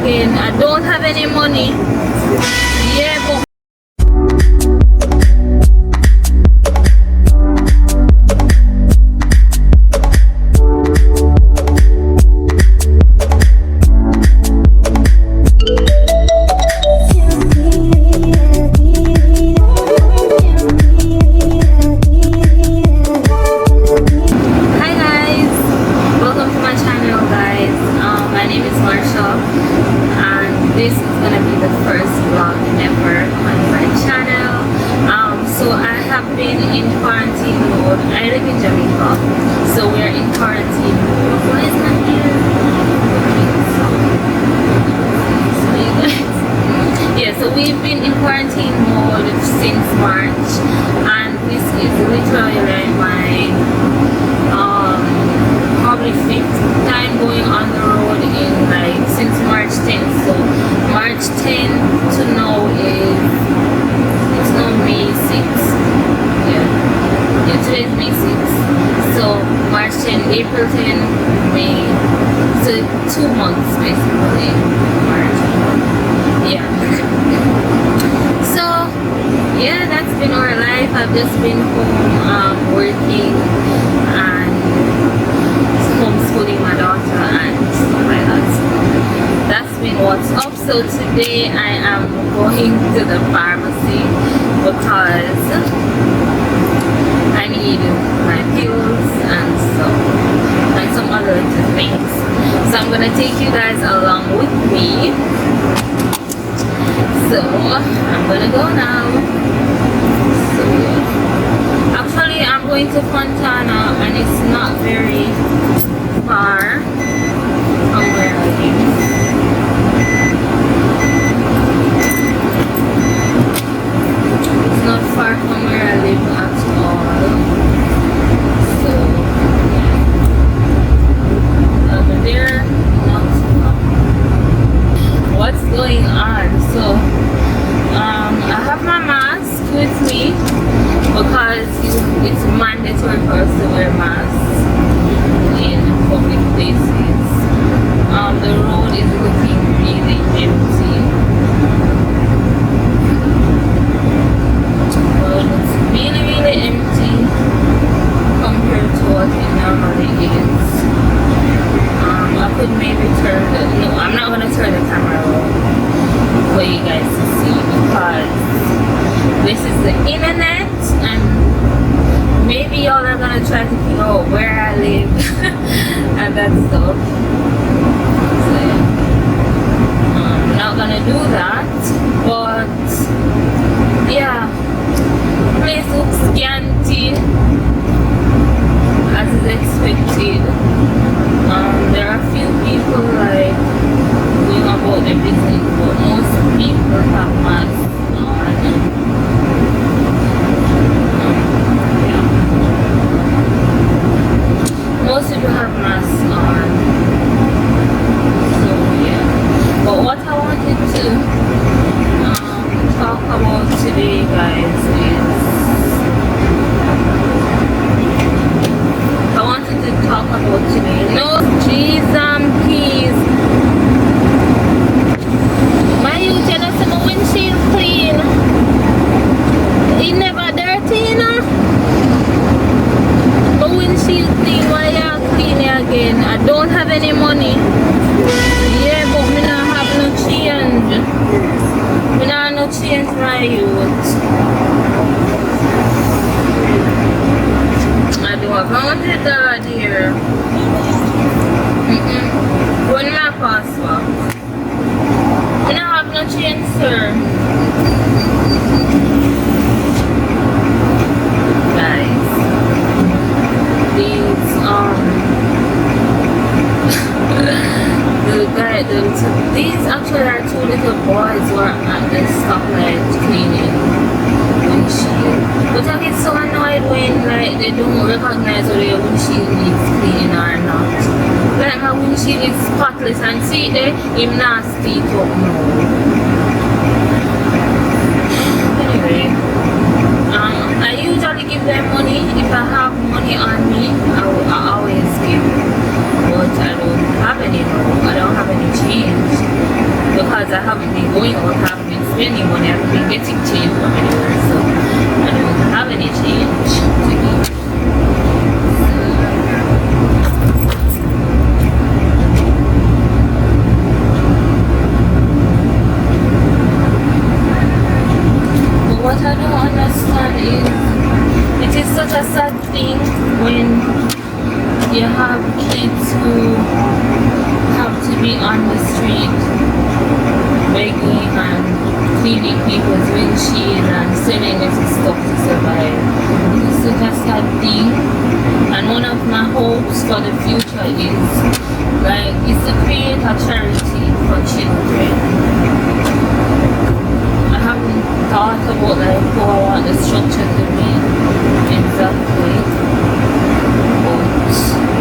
again. I don't have any money. Yeah, but this is gonna be the first vlog ever on my channel. So I have been in quarantine mode. I live in Jamaica, so we're in quarantine mode. Why is my hair? Yeah, so we've been in quarantine mode since March, and this is literally like my probably 5th time going on the road in like since March 10th. So March 10th to now is it's now May 6th. Yeah, today's May 6th. So March 10, April 10, May. So 2 months basically. March. Yeah. So yeah, that's been our life. I've just been home working and homeschooling my daughter and stuff like that. That's been what's up. So today I am going to the pharmacy because I need my pills and some other things. So I'm gonna take you guys along with me. So I'm gonna go now. So actually I'm going to Fontana and it's not very far from where I live. It's not far from where I live at all. So yeah. Over there, not far. What's going on? So I have my mask with me because it's mandatory for us to wear masks in public places. The road is looking really empty. Well, it's really empty compared to what it normally is. I could maybe I'm not gonna turn the camera around for you guys to see because this is the internet and maybe y'all are gonna try to figure out where I live and that stuff. So yeah, I'm not gonna do that, but yeah, place looks scanty as is expected. There are a few people like going about their business, but most people have masks on. Most people have masks on. So yeah. But what I wanted to talk about today, guys, is talk about today. No, cheese and peas. My youth, you know, see my windshield clean. It never dirty, you know. My windshield clean, why you clean it again? I don't have any money. Yeah, but me not have no change. Me not have no change, my youth. I do have $100 here. When my passport. I don't have no change, sir. Guys, these these actually are 2 little boys who are at the stoplight cleaning windshield. But I get so annoyed when like they don't recognize whether your windshield needs cleaning or not. Like my windshield is spotless and see there, him not speak up now. Anyway, I usually give them money. If I have money on me, I always give. But I don't have any now. I don't have any change. because I haven't been going out, I haven't been spending money, I haven't been getting change from anywhere, so I don't have any change to give. But what I don't understand is it is such a sad thing when you have kids who have to be on the street begging and cleaning people's windshield and selling little stuff to survive. It is such a sad thing, and one of my hopes for the future is to create a charity for children. I haven't thought about how I want the structure to be exactly, but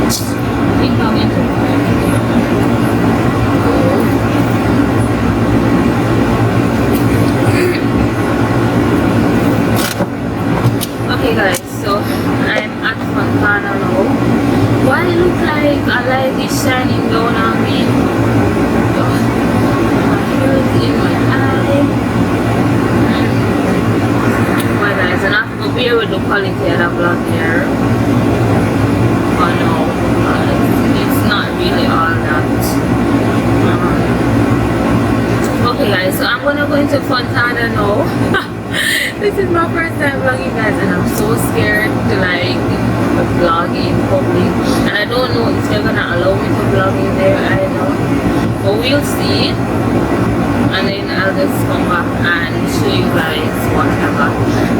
I think I'm going to find Okay guys, so I'm at Fontana now. Why it look like a light is shining down on me? My hair is in my eye. Well guys, I'm not going to bear with the quality of the black hair. Oh no, it's not really all that. Okay guys, so I'm going to go into Fontana now. This is my first time vlogging guys, and I'm so scared to vlog in public, and I don't know if they're gonna allow me to vlog in there either, but we'll see. And then I'll just come back and show you guys what I got.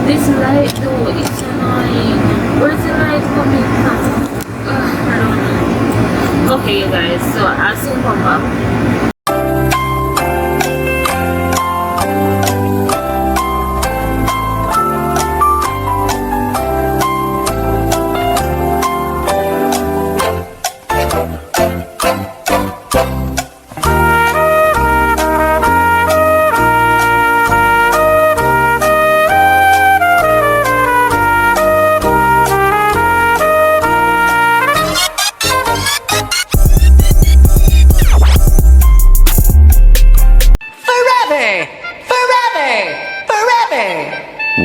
This light though, it's annoying. Where's the light coming from? I don't know. Okay you guys, so I'll soon come back.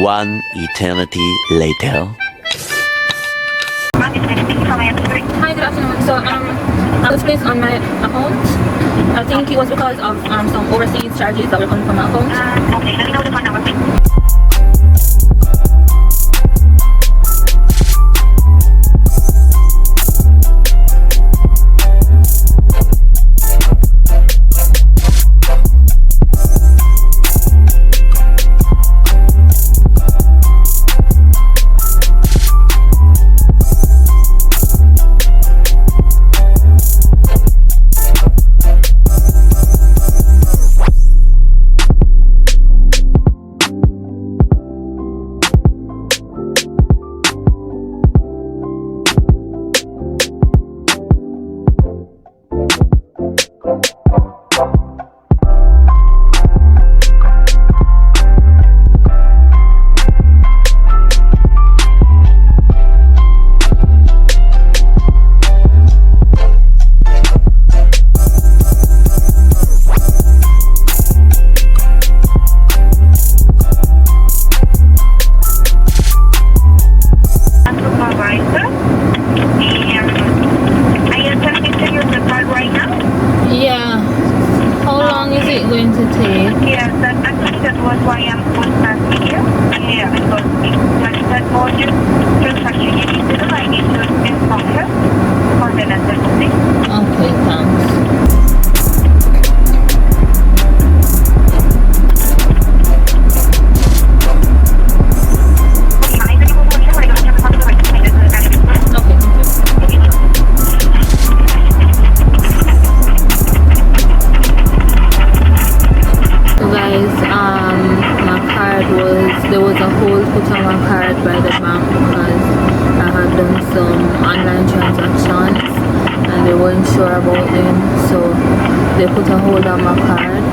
One eternity later. Hi, good afternoon. So I was placed on my account. I think it was because of some overseas charges that were coming from my account. Okay, let me know the phone number, please. There was a hold put on my card by the bank because I had done some online transactions and they weren't sure about them, so they put a hold on my card,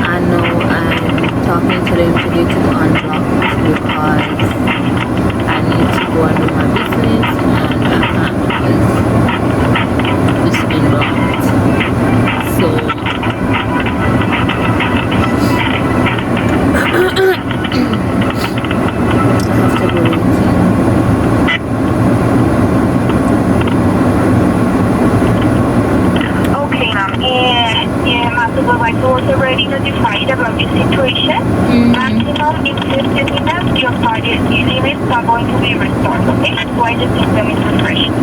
and now I'm talking to them to get it unlocked because I need to go and do my business and I can't because it's been blocked. So supervisor was already notified about this situation. Maximum in 15 minutes, your party limits are going to be restored, okay? That's why the system is refreshed.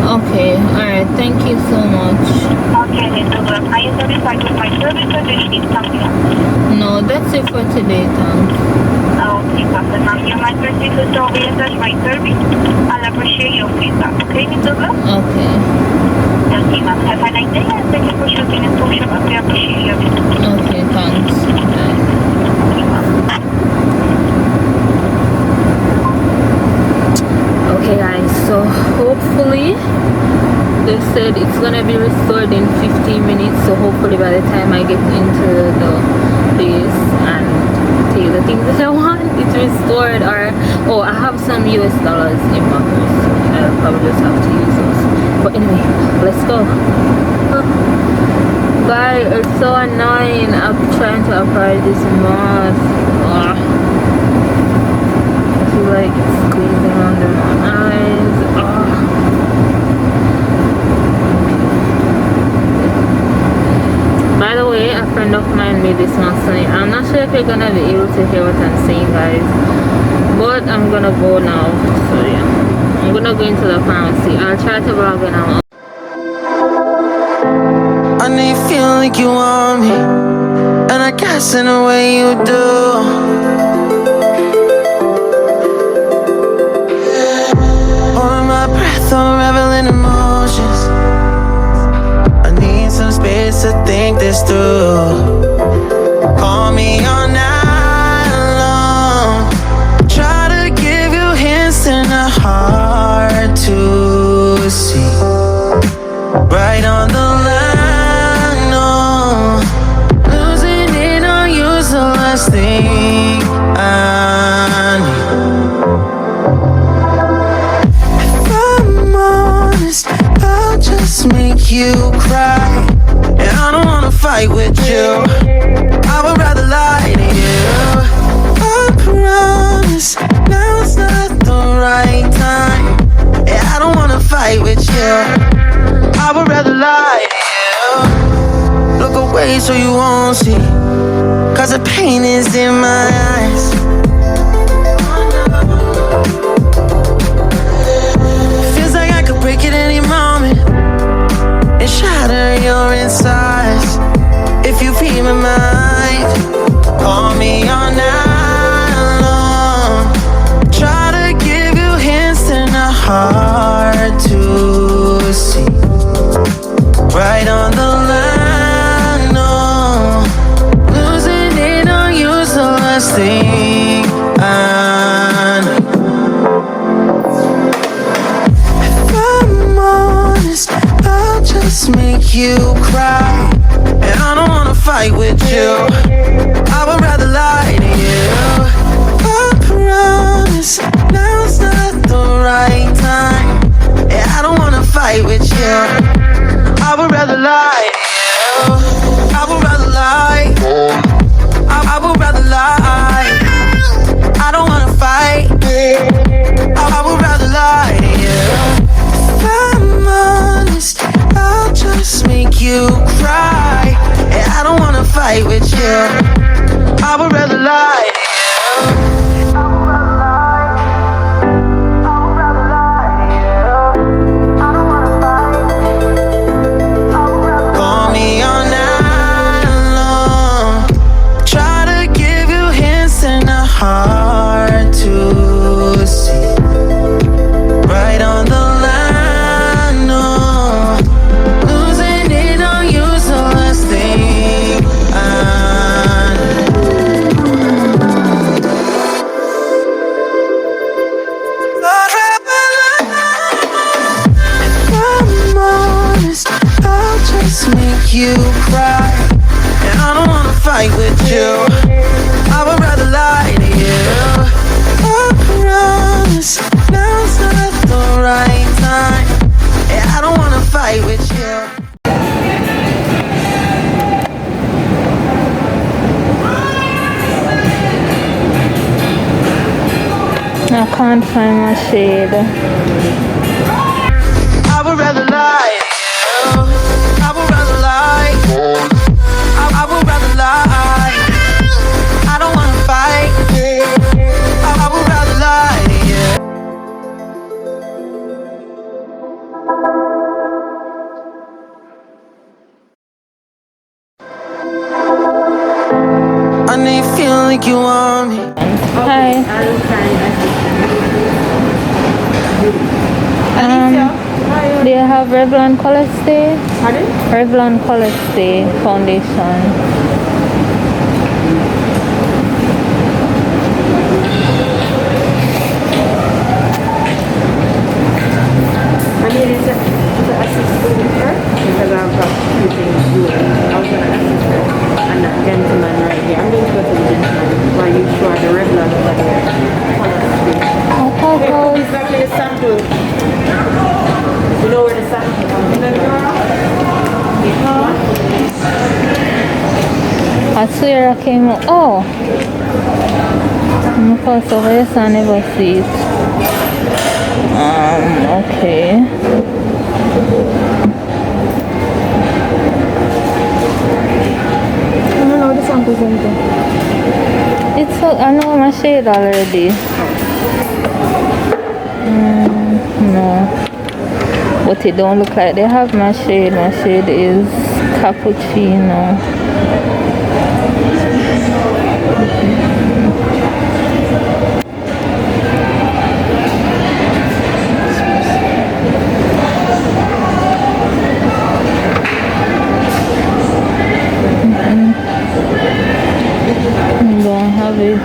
Okay, alright, thank you so much. Okay, Ms. Douglas, are you satisfied with my service or do you need something else? No, that's it for today, thanks. Okay, perfect. Ma'am, you might receive a survey as my service. I'll appreciate your feedback, okay, Ms. Douglas? Okay. Okay, ma'am. Have a nice day and thank you for shooting and social. We appreciate your visit. Okay, thanks. Bye. Okay guys, so hopefully they said it's gonna be restored in 15 minutes, so hopefully by the time I get into the place and take the things that I want, it's restored. Or oh, I have some US dollars in my purse, so I'll probably just have to use those. But anyway, let's go. Guys, it's so annoying. I'm trying to apply this mask. I feel like it's squeezing under my eyes. By the way, a friend of mine made this mask. I'm not sure if you're gonna be able to hear what I'm saying, guys, but I'm gonna go now. So yeah, I'm gonna go into the pharmacy. I'll try to vlog when I'm out. I know you feel like you want me, and I guess in a way you do. On my breath, I'm reveling emotions. I need some space to think this through. Call me all night long. Try to give you hints and a hard to see. Right on the line, no. Losing it on you's the last thing I need. If I'm honest, I'll just make you cry. And I don't wanna fight with you, I would rather lie to you. I promise, now's not the right time. And I don't wanna fight with you, I would rather lie to you. Look away so you won't see, cause the pain is in my eyes. Feels like I could break it any moment and shatter your insides. If you feel my mind, call me all night long. Try to give you hints and a hard to see. Right on the line, no. Losing it on you's the last thing I need. If I'm honest, I'll just make you cry. And I don't wanna fight with you, I would rather lie to you. I promise, now's not the right time. And I don't wanna fight with you, I would rather lie to you. I would rather lie. I would rather lie. I don't wanna fight. I would rather lie to you. If I'm honest, I'll just make you cry. And I don't wanna fight with you, I would rather lie to you. Hard to see. Right on the line, no. Losing it on you's the last thing I need. If I'm honest, I'll just make you cry. And I don't wanna fight with you, I would rather lie to you. I promise, now's not the right time. And I don't wanna fight with you. I can't find my shade. I would rather lie to you. I would rather lie. I I know you feel like you want me. Hi. Do you have Revlon Color Stay? Pardon? Revlon Color Stay foundation. I needed to assist her because I've got two things doing. I was going to assist her and that gentleman right here. I'm going to go to the gentleman while you show her the Revlon over there. Hey, put this back in the sample. You know where the sample is? In the drawer? I swear I came up. Oh! I'm first over here, so I never see it. Okay. I don't know the samples anything. It's so, I know my shade already. No. But it don't look like they have my shade. My shade is cappuccino. Don't have it.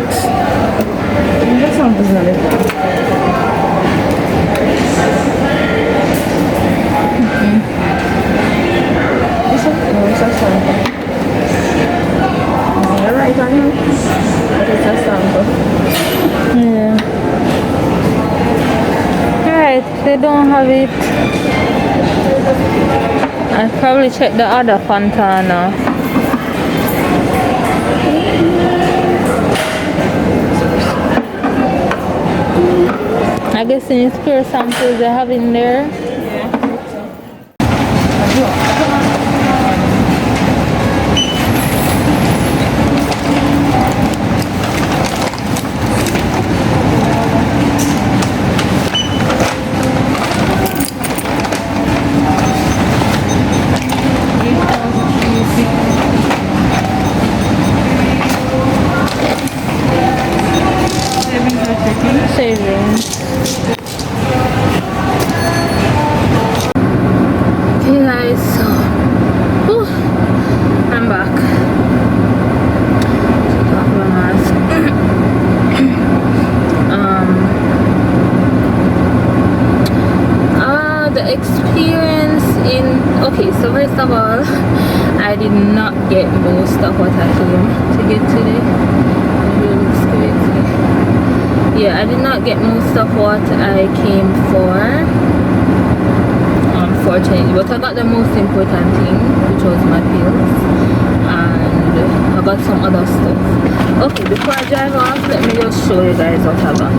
The samples not it. It's a sample. You're right on it. But it's a sample. Yeah. Alright, they don't have it. I'll probably check the other Fontana. I guess in its pure samples they have in there. Savings. Okay guys, so I'm back. Take off my mask. The experience in, okay, so first of all, I did not get most of what I came to get today. It looks crazy. Yeah, I did not get most of what I came for, unfortunately, but I got the most important thing, which was my pills, and I got some other stuff. Okay, before I drive off, let me just show you guys what I got.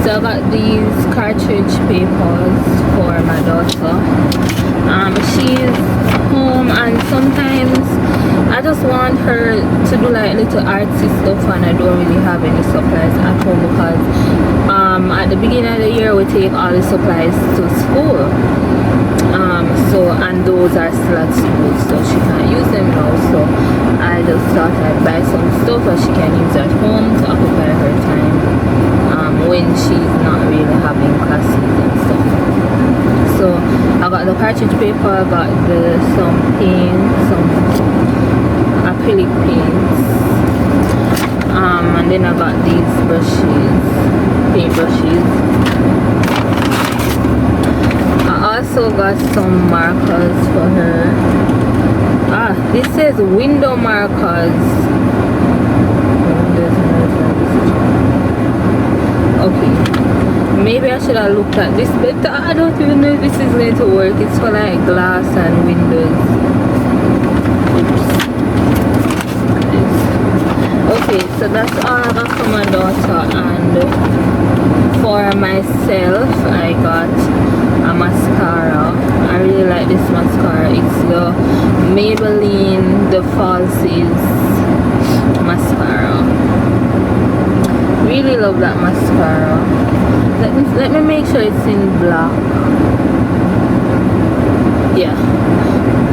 So I got these cartridge papers for my daughter. She's home and sometimes I just want her to do like little artsy stuff and I don't really have any supplies at home because at the beginning of the year we take all the supplies to school. And those are still at school, so she can't use them now. So I just thought I'd buy some stuff that she can use at home to occupy her time when she's not really having classes and stuff. So I got the cartridge paper, I got some paint, some acrylic paints, and then I got these brushes, paint brushes. I also got some markers for her. This says window markers. Okay, maybe I should have looked at this better. I don't even know if this is going to work. It's for like glass and windows. Okay, so that's all I got for my daughter, and for myself I got a mascara. I really like this mascara. It's the Maybelline The Falsies mascara. Really love that mascara. Let me make sure it's in black. Yeah,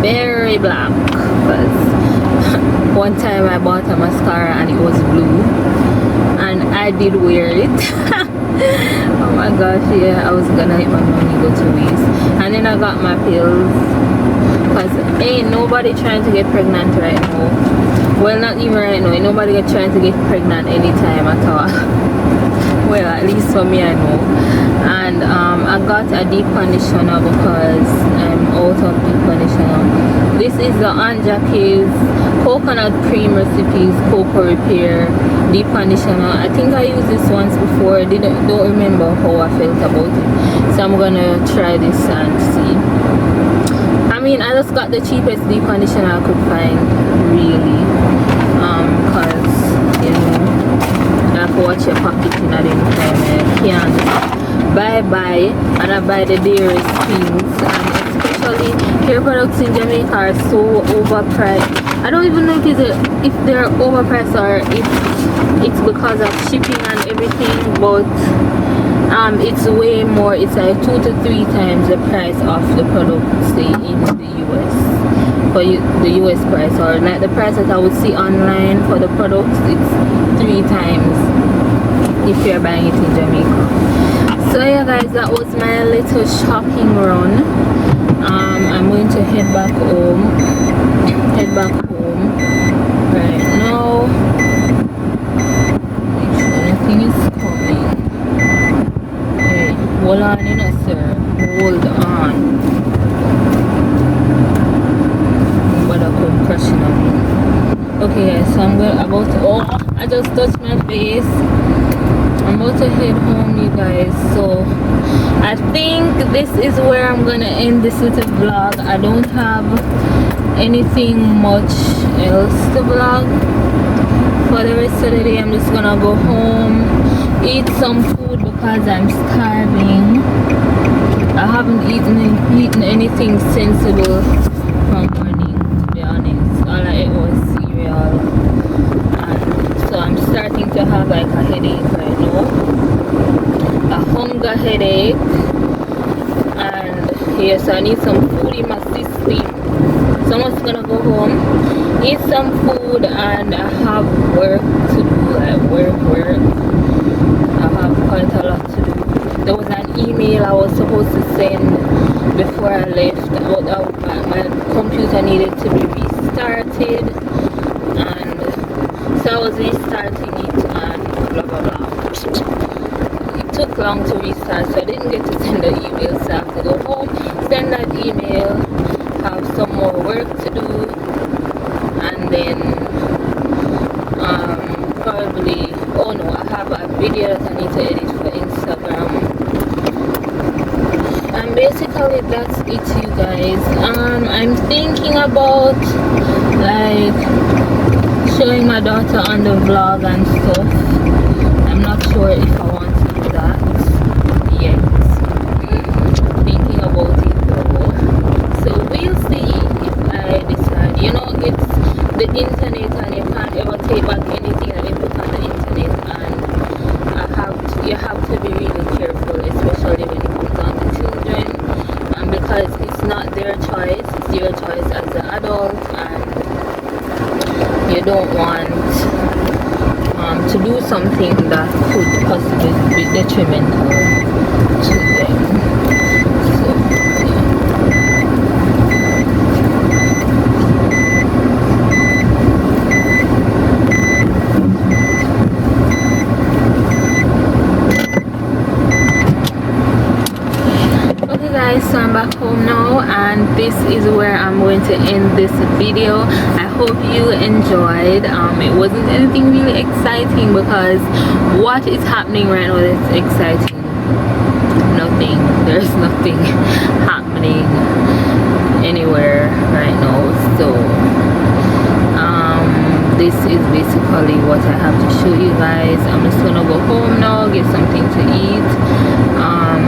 very black, because one time I bought a mascara and it was blue, and I did wear it. Oh my gosh, yeah, I was gonna let my money go to waste. And then I got my pills, because ain't nobody trying to get pregnant right now. Well, not even right now, ain't nobody trying to get pregnant anytime at all. Well, at least for me, I know. And I got a deep conditioner because I'm out of deep conditioner. This is the Aunt Jackie's coconut cream recipes cocoa repair deep conditioner. I think I used this once before. I don't remember how I felt about it, so I'm gonna try this and see. I mean, I just got the cheapest deep conditioner I could find, really, because you know, I have to watch your pocket in at any time. I can't buy and I buy the dearest things, and especially hair products in Jamaica are so overpriced. I don't even know if they're overpriced or if it's because of shipping and everything, but it's way more. It's like 2 to 3 times the price of the product, say in the US, for the US price, or like the price that I would see online for the products, it's 3 times if you're buying it in Jamaica. So yeah guys, that was my little shopping run. I'm going to head back home right now. Make sure nothing is coming. Hey, hold on, you know, sir, hold on. But I could crushing on me. Okay guys, so I'm about to, oh, I just touched my face. I'm about to head home, you guys. So I think this is where I'm gonna end this little vlog. I don't have anything much else to vlog for the rest of the day. I'm just gonna go home, eat some food because I'm starving. I haven't eaten anything sensible from morning, to be honest. All I ate was cereal, and so I'm starting to have like a headache right now, a hunger headache, and yes, I need some food in my system. So I'm just gonna go home, eat some food, and I have work to do, like work. I have quite a lot to do. There was an email I was supposed to send before I left about my computer needed to be restarted, and so I was restarting it and blah blah blah. It took long to restart, so I didn't get to send the email, so I have to go home, send that email, have some more work to do, and then probably, oh no, I have a video that I need to edit for Instagram. And basically that's it, you guys. I'm thinking about like showing my daughter on the vlog and stuff. I'm not sure if I want to do that yet. Thinking about it though. So we'll see if I decide. You know, it's the internet and you can't ever take back anything that you put on the internet, and you have to be really careful, especially when it comes down to children, because it's not their choice, it's your choice as an adult, and you don't want to do something that could possibly be detrimental to them. So guys, so I'm back home now, and this is where I'm going to end this video. I hope you enjoyed. It wasn't anything really exciting, because what is happening right now that's exciting? Nothing. There's nothing happening anywhere right now. So this is basically what I have to show you guys. I'm just gonna go home now, get something to eat.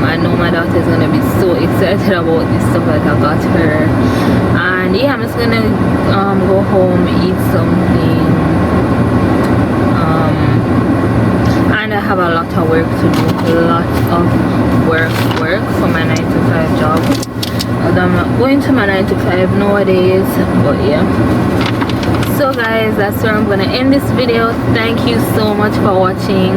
I know my daughter is gonna be so excited about this stuff that I got her, and yeah, I'm just gonna go home, eat something, and I have a lot of work to do, a lot of work for my 9 to 5 job. Although I'm not going to my 9 to 5 nowadays, but yeah. So So guys, that's where I'm gonna end this video. Thank you so much for watching.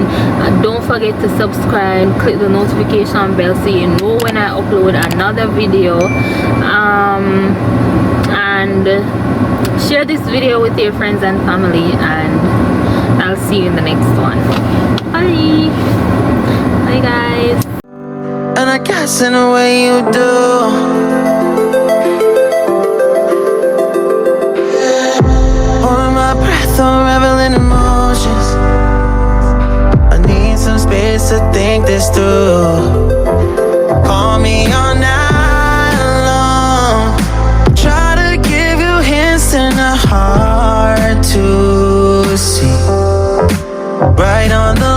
Don't forget to subscribe, click the notification bell so you know when I upload another video, and share this video with your friends and family, and I'll see you in the next one. Bye guys. And I guess in a way you do. Holding my breath, unraveling emotions. I need some space to think this through. Call me all night long. Try to give you hints and a heart to see. Right on the